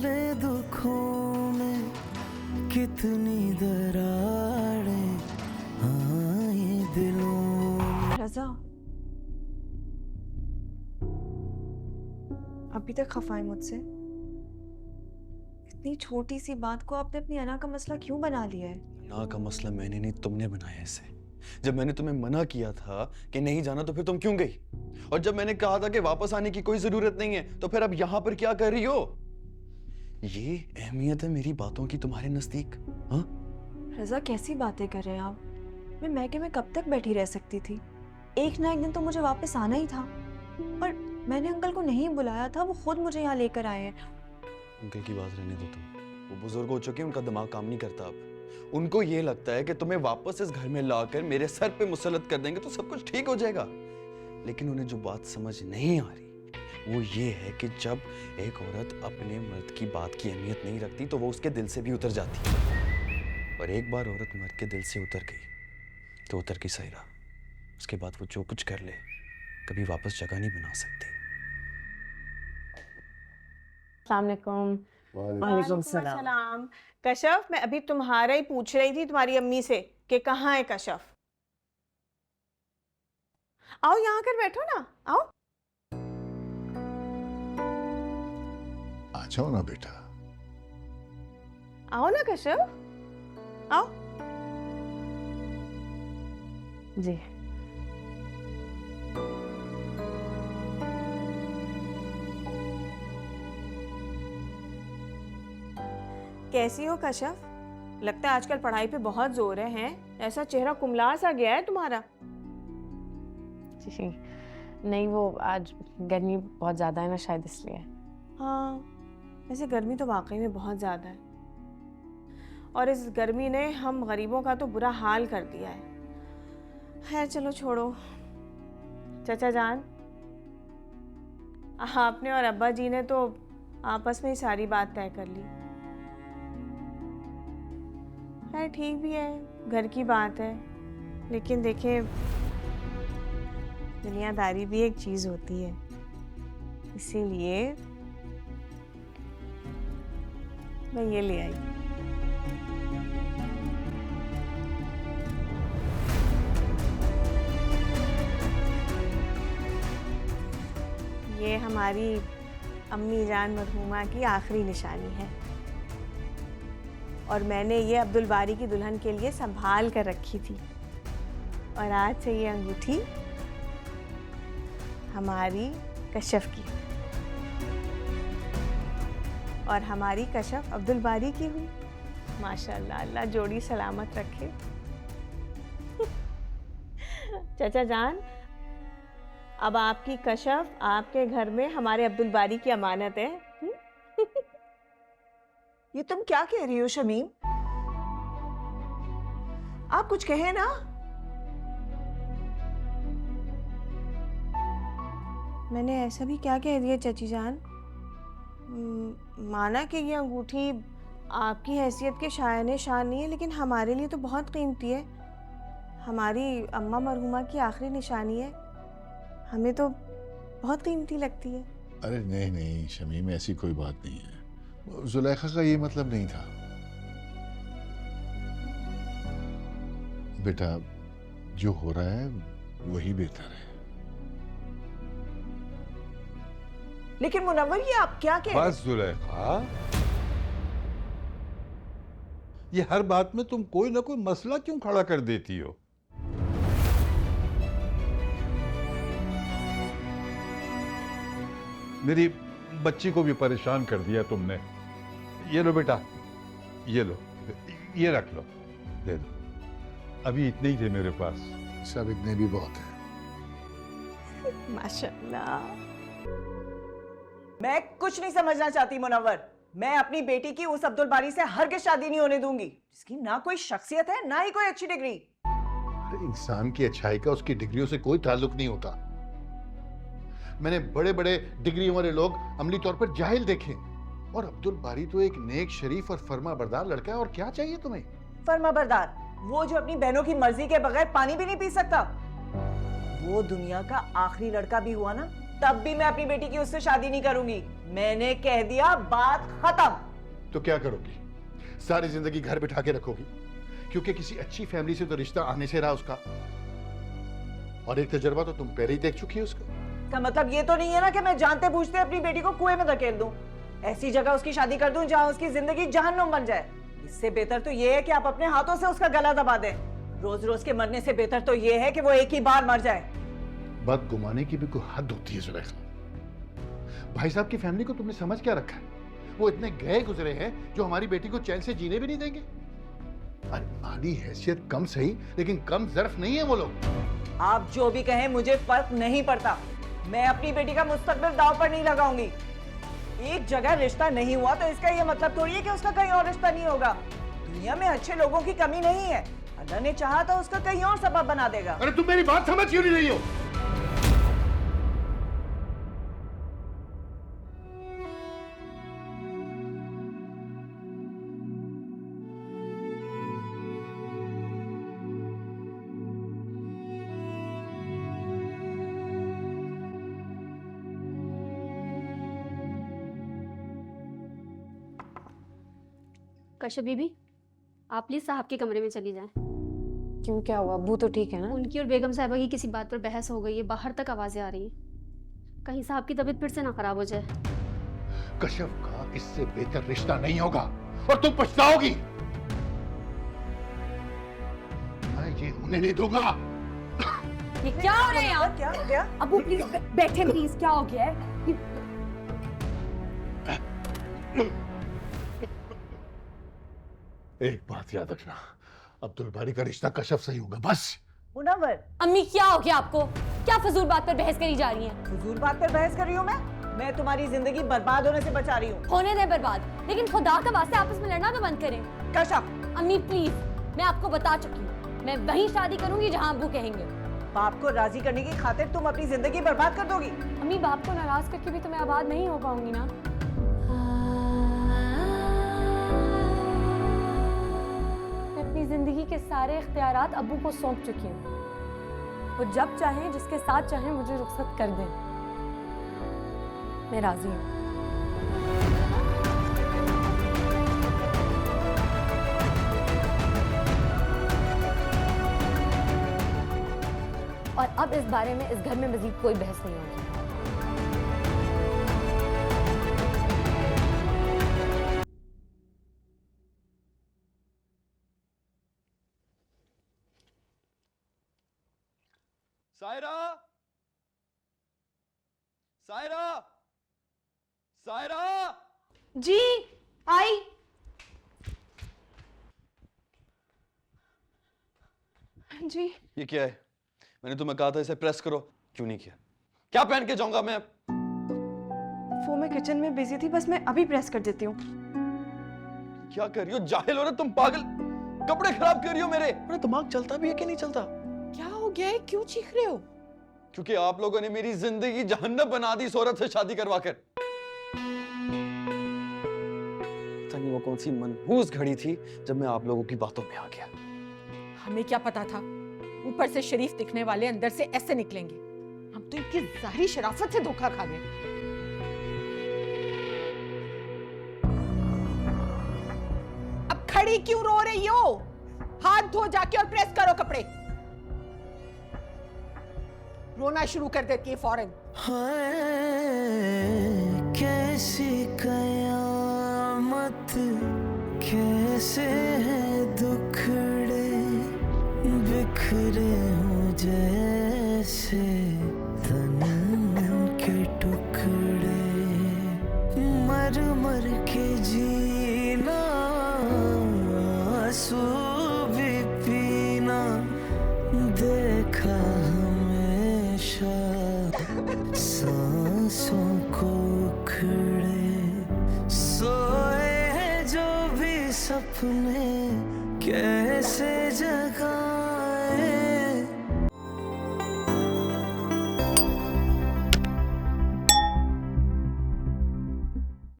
चले दुखों में कितनी दरारें आए दिलों में। रज़ा, अभी तक खफा है मुझसे? इतनी छोटी सी बात को आपने अपनी अना का मसला क्यों बना लिया है? अना का मसला मैंने नहीं, तुमने बनाया इसे। जब मैंने तुम्हें मना किया था कि नहीं जाना तो फिर तुम क्यों गई? और जब मैंने कहा था कि वापस आने की कोई जरूरत नहीं है तो फिर अब यहां पर क्या कर रही हो? ये अहमियत है मेरी बातों की तुम्हारे नजदीक? हाँ, रज़ा, कैसी बातें कर रहे हैं आप? मैं मैके में कब तक बैठी रह सकती थी? एक ना एक दिन तो मुझे वापस आना ही था। और मैंने अंकल को नहीं बुलाया था, वो खुद मुझे यहाँ लेकर आए हैं। अंकल की बात रहने दो तुम। वो बुजुर्ग हो चुके हैं, उनका दिमाग काम नहीं करता अब। उनको ये लगता है कि तुम्हें वापस इस घर में लाकर मेरे सर पे मुसल्लत कर देंगे तो सब कुछ ठीक हो जाएगा। लेकिन उन्हें जो बात समझ नहीं आ रही वो ये है कि जब एक औरत अपने मर्द की बात की अहमियत नहीं रखती तो वो उसके दिल से भी उतर जाती है। और एक बार औरत मर्द के दिल से उतर गई तो उतर की सही रहा। उसके बाद वो जो कुछ कर ले कभी वापस जगह नहीं बना सकती। अस्सलामुअलैकुम। वालेकुम सलाम। कशफ, मैं अभी तुम्हारा ही पूछ रही थी तुम्हारी अम्मी से कि कहाँ है कशफ। आओ यहाँ कर बैठो ना, आओ। आ जाओ ना बेटा। आओ ना कशफ, आओ। जी, कैसी हो कशफ? लगता है आजकल पढ़ाई पे बहुत जोर है? ऐसा चेहरा कुमला सा गया है तुम्हारा। जी नहीं, वो आज गर्मी बहुत ज़्यादा है ना, शायद इसलिए। हाँ, वैसे गर्मी तो वाकई में बहुत ज़्यादा है और इस गर्मी ने हम गरीबों का तो बुरा हाल कर दिया है। खैर चलो छोड़ो। चाचा जान, आपने और अब्बा जी ने तो आपस में ही सारी बात तय कर ली। खैर ठीक भी है, घर की बात है। लेकिन देखें, दुनियादारी भी एक चीज़ होती है, इसीलिए मैं ये ले आई। ये हमारी अम्मी जान मरहूमा की आखिरी निशानी है और मैंने ये अब्दुल बारी की दुल्हन के लिए संभाल कर रखी थी। और आज से ये अंगूठी हमारी कशफ की और हमारी कशफ अब्दुल बारी की हुई। माशाल्लाह, अल्लाह जोड़ी सलामत रखे। चाचा जान, अब आपकी कशफ आपके घर में हमारे अब्दुल बारी की अमानत है। ये तुम क्या कह रही हो शमीम? आप कुछ कहे ना। मैंने ऐसा भी क्या कह दिया चाची जान? माना कि ये अंगूठी आपकी हैसियत के शायने शान नहीं है, लेकिन हमारे लिए तो बहुत कीमती है। हमारी अम्मा मरहुमा की आखिरी निशानी है, हमें तो बहुत कीमती लगती है। अरे नहीं नहीं शमीम, ऐसी कोई बात नहीं है। जुलेखा का ये मतलब नहीं था। बेटा, जो हो रहा है वही बेहतर है। लेकिन मुनव्वर, ये आप क्या कह रहे हैं? बस जुलेखा, ये हर बात में तुम कोई ना कोई मसला क्यों खड़ा कर देती हो? मेरी बच्ची को भी परेशान कर दिया तुमने। ये लो बेटा, ये लो, ये रख लो, दे दो। अभी इतने ही थे मेरे पास। सब इतने भी बहुत है। माशाल्लाह। मैं कुछ नहीं समझना चाहती मुनव्वर। मैं अपनी बेटी की उस अब्दुल बारी से हरगिज़ शादी नहीं होने दूंगी, जिसकी ना कोई शख्सियत है ना ही कोई अच्छी डिग्री। अरे इंसान की अच्छाई का उसकी डिग्रियों से कोई ताल्लुक नहीं होता। मैंने बड़े बड़े डिग्रियों वाले लोग अमली तौर पर जाहिल देखे, और अब्दुल बारी तो एक नेक, शरीफ और फर्मा बरदार लड़का है। और क्या चाहिए तुम्हें? फर्मा बरदार, वो जो अपनी बहनों की मर्जी के बगैर पानी भी नहीं पी सकता। वो दुनिया का आखिरी लड़का भी हुआ ना, तब भी मैं अपनी बेटी की उससे शादी नहीं करूंगी। मैंने कह दिया, बात खत्म। तो क्या करोगी? सारी जिंदगी घर बिठा के रखोगी? क्योंकि किसी अच्छी फैमिली से तो रिश्ता आने से रहा उसका, और एक तजर्बा तो तुम पहले ही देख चुकी हो उसका। का मतलब ये तो नहीं है ना कि मैं जानते बूझते अपनी बेटी को कुएं में धकेल दूं, ऐसी जगह उसकी शादी कर दूं जहां उसकी जिंदगी जहन्नुम बन जाए। इससे बेहतर तो ये है कि आप अपने हाथों से उसका गला दबा दें। रोज रोज के मरने से बेहतर तो ये है कि वो एक ही बार मर जाए। बात घुमाने की भी कोई हद होती है जुलेखा। भाई साहब की फैमिली को तुमने समझ क्या रखा है? वो इतने गए गुजरे हैं जो हमारी बेटी को चैन से जीने भी नहीं देंगे। अरे माली हैसियत कम सही, लेकिन कम ज़र्फ नहीं है वो लोग। आप जो भी कहें मुझे फर्क नहीं पड़ता। मैं अपनी बेटी का मुस्तकबिल दांव पर नहीं लगाऊंगी। एक जगह रिश्ता नहीं हुआ तो इसका ये मतलब थोड़ी है कि उसका कहीं और रिश्ता नहीं होगा। दुनिया में अच्छे लोगों की कमी नहीं है। अल्लाह ने चाहा तो उसका कहीं और सबब बना देगा। अरे तुम मेरी बात समझ क्यों नहीं रही हो? कश्यप बीबी, आप प्लीज साहब के कमरे में चली जाएं। क्यों, क्या हुआ? अब्बू तो ठीक है ना? उनकी और बेगम साहिबा की किसी बात पर बहस हो गई है, बाहर तक आवाजें आ रही हैं। कहीं साहब की तबीयत फिर से ना खराब हो जाए। कश्यप का इससे बेहतर रिश्ता नहीं होगा और तुम पछताओगी। मैं ये होने नहीं दूंगा। ये क्या हो रहा है यहाँ? क्या हो गया? अबू प्लीज बैठे, प्लीज। क्या हो गया है? एक बात याद रखना, अब्दुल बारी का रिश्ता कश्यप से ही होगा, बस। मुनव्वर, अम्मी क्या हो गया आपको? क्या फजूल बात पर बहस करी जा रही है? फजूल बात पर बहस कर रही हूँ मैं तुम्हारी जिंदगी बर्बाद होने से बचा रही हूँ। होने दे बर्बाद, लेकिन खुदा का वास्ते आपस में लड़ना तो बंद करें। कश्यप, अम्मी प्लीज, मैं आपको बता चुकी हूँ, मैं वहीं शादी करूंगी जहाँ अब्बू कहेंगे। बाप को राजी करने की खातिर तुम अपनी जिंदगी बर्बाद कर दोगी। अम्मी बाप को नाराज करके भी तो मैं आबाद नहीं हो पाऊंगी ना। मैं अपनी जिंदगी के सारे इख्तियारात अब्बू को सौंप चुकी हूँ। वो जब चाहें, जिसके साथ चाहें, मुझे रुखसत कर दें। मैं राजी हूँ। और अब इस बारे में इस घर में मजीद कोई बहस नहीं होगी। सायरा, सायरा, सायरा। जी आई। जी ये क्या है? मैंने तुम्हें कहा था इसे प्रेस करो, क्यों नहीं किया? क्या पहन के जाऊंगा मैं? वो मैं किचन में बिजी थी, बस मैं अभी प्रेस कर देती हूँ। क्या कर रही हो? जाहिल हो रहा तुम, पागल। कपड़े खराब कर रही हो मेरे। मेरा दिमाग चलता भी है कि नहीं चलता? क्या हो गया है? क्यों चीख रहे हो? क्योंकि आप लोगों ने मेरी जिंदगी जहन्नम बना दी इस औरत से शादी करवा कर। पता नहीं वो कौन सी मनहूस घड़ी थी जब मैं आप लोगों की बातों में आ गया। हमें क्या पता था ऊपर से शरीफ दिखने वाले अंदर से ऐसे निकलेंगे। हम तो इनकी जाहिरी शराफत से धोखा खा गए। अब खड़ी क्यों रो रही हो? हाथ धो जाके और प्रेस करो कपड़े। रोना शुरू कर देती है फौरन। हाय कैसी कयामत, कैसे हैं दुखड़े बिखरे हो जैसे तन के टुकड़े, मर मर के जीना आंसू भी पीना देखा हमेशा, सांसों को उखड़े सोए जो भी सपने कैसे जगा